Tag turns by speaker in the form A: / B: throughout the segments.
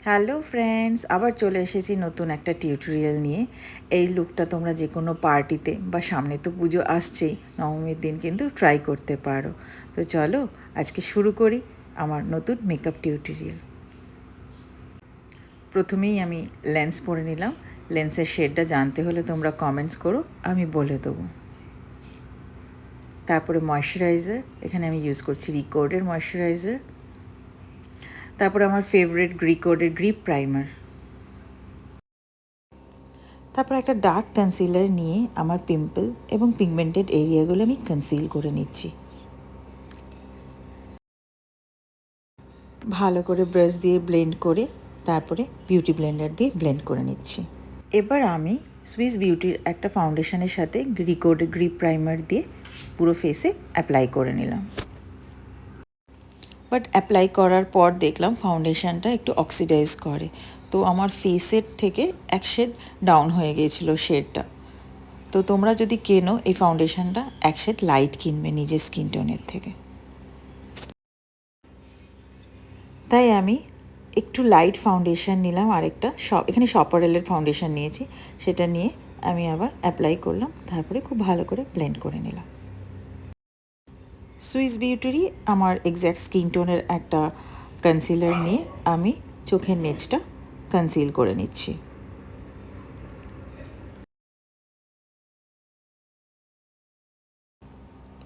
A: Hello friends, আবার চলে এসেছি নতুন একটা টিউটোরিয়াল নিয়ে। এই লুকটা তোমরা যে কোনো পার্টিতে বা সামনে তো পুজো আসছেই, নবমীর দিন কিন্তু ট্রাই করতে পারো। তো চলো আজকে শুরু করি আমার নতুন মেকআপ টিউটোরিয়াল। প্রথমেই আমি লেন্স পরে নিলাম। লেন্সের শেডটা জানতে হলে তোমরা কমেন্টস করো, আমি বলে দেবো। তারপরে ময়শ্চারাইজার, এখানে আমি ইউজ করছি রিকোডের ময়শ্চারাইজার। তারপরে আমার ফেভারিট রিকোডের গ্রিপ প্রাইমার। তারপর একটা ডার্ক কনসিলার নিয়ে আমার পিম্পল এবং পিগমেন্টেড এরিয়াগুলো আমি কনসিল করে নিচ্ছি। ভালো করে ব্রাশ দিয়ে ব্লেন্ড করে তারপরে বিউটি ব্লেন্ডার দিয়ে ব্লেন্ড করে নিচ্ছি। এবার আমি সুইস বিউটির একটা ফাউন্ডেশনের সাথে রিকোডের গ্রিপ প্রাইমার দিয়ে পুরো ফেসে অ্যাপ্লাই করে নিলাম। বাট অ্যাপ্লাই করার পর দেখলাম ফাউন্ডেশনটা একটু অক্সিডাইজ করে, তো আমার ফেসের থেকে এক শেড ডাউন হয়ে গিয়েছিলো শেডটা। তো তোমরা যদি কেনো এই ফাউন্ডেশনটা এক শেড লাইট কিনবে নিজের স্কিন টোনের থেকে। তাই আমি একটু লাইট ফাউন্ডেশন নিলাম, আরেকটা এখানে শপারেলের ফাউন্ডেশন নিয়েছি, সেটা নিয়ে আমি আবার অ্যাপ্লাই করলাম, তারপরে খুব ভালো করে ব্লেন্ড করে নিলাম। সুইস বিউটিরই আমার এক্স্যাক্ট স্কিন টোনের একটা কনসিলার নিয়ে আমি চোখের নিচটা কনসিল করে নিচ্ছি।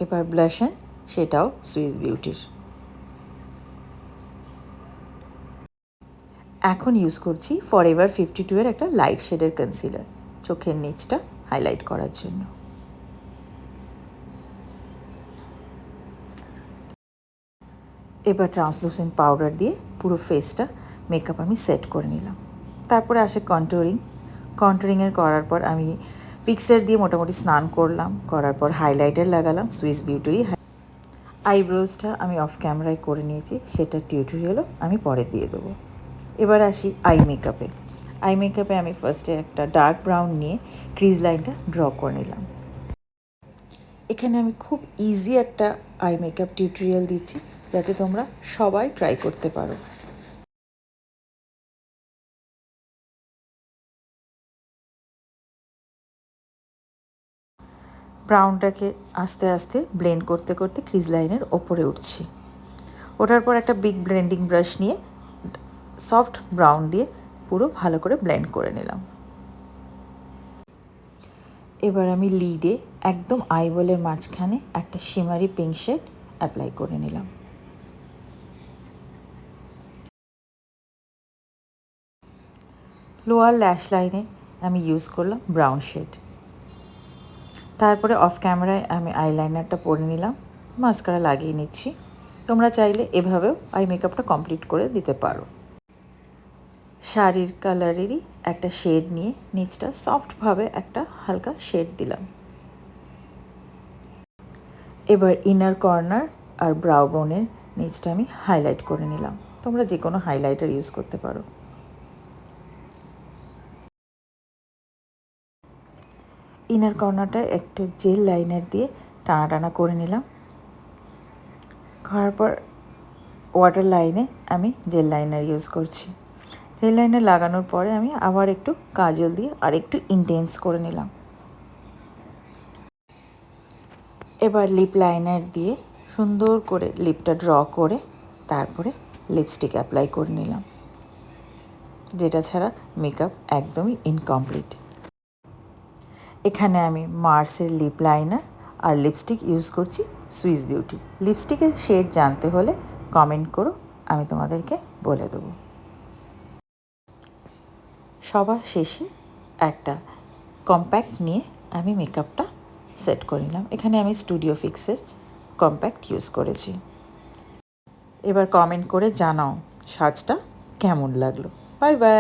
A: এবার ব্লাশন, সেটাও সুইস বিউটির। এখন ইউজ করছি ফরএভার 52 এর একটা লাইট শেডের কনসিলার চোখের নিচটা হাইলাইট করার জন্য। এবার ট্রান্সলুসেন্ট পাউডার দিয়ে পুরো ফেসটা মেকআপ আমি সেট করে নিলাম। তারপরে আসে কন্ট্যুরিংয়ের করার পর আমি ফিক্সার দিয়ে মোটামুটি স্নান করলাম, করার পর হাইলাইটার লাগালাম সুইস বিউটিরই। আইব্রোজটা আমি অফ ক্যামেরায় করে নিয়েছি, সেটা টিউটোরিয়ালও আমি পরে দিয়ে দেবো। এবার আসি আই মেকআপে। আমি ফার্স্টে একটা ডার্ক ব্রাউন নিয়ে ক্রিজ লাইনটা ড্র করে নিলাম। এখানে আমি খুব ইজি একটা আই মেকআপ টিউটোরিয়াল দিচ্ছি, যাতে তোমরা সবাই ট্রাই করতে পারো। ব্রাউনটাকে আস্তে আস্তে ব্লেন্ড করতে করতে ক্রিজ লাইনের ওপরে উঠছি। ওঠার পর একটা বিগ ব্লেন্ডিং ব্রাশ নিয়ে সফট ব্রাউন দিয়ে পুরো ভালো করে ব্লেন্ড করে নিলাম। এবার আমি লিডে একদম আইবলের মাঝখানে একটা শিমারি পিঙ্ক শেড অ্যাপ্লাই করে নিলাম। লোয়ার ল্যাশ লাইনে আমি ইউজ করলাম ব্রাউন শেড। তারপরে অফ ক্যামেরায় আমি আইলাইনারটা পরে নিলাম, মাস্কারা লাগিয়ে নিচ্ছি। তোমরা চাইলে এভাবেও আই মেকআপটা কমপ্লিট করে দিতে পারো। শাড়ির কালারেরই একটা শেড নিয়ে নিচটা সফটভাবে একটা হালকা শেড দিলাম। এবার ইনার কর্নার আর ব্রাউ বোনের নিচটা আমি হাইলাইট করে নিলাম। তোমরা যে কোনো হাইলাইটার ইউজ করতে পারো। ইনার কর্নারটা একটা জেল লাইনার দিয়ে টানা টানা করে নিলাম। করার পর ওয়াটার লাইনে আমি জেল লাইনার ইউজ করছি। জেল লাইনার লাগানোর পরে আমি আবার একটু কাজল দিয়ে আর একটু ইন্টেন্স করে নিলাম। এবার লিপ লাইনার দিয়ে সুন্দর করে লিপটা ড্র করে তারপরে লিপস্টিক অ্যাপ্লাই করে নিলাম, যেটা ছাড়া মেকআপ একদমই ইনকমপ্লিট। এখানে আমি মার্সের লিপ লাইনার আর লিপস্টিক ইউজ করছি সুইস বিউটি। লিপস্টিকের শেড জানতে হলে কমেন্ট করো, আমি তোমাদেরকে বলে দেবো। সবার শেষে একটা কম্প্যাক্ট নিয়ে আমি মেকআপটা সেট করে নিলাম। এখানে আমি স্টুডিও ফিক্সের কম্প্যাক্ট ইউজ করেছি। এবার কমেন্ট করে জানাও সাজটা কেমন লাগলো। Bye bye.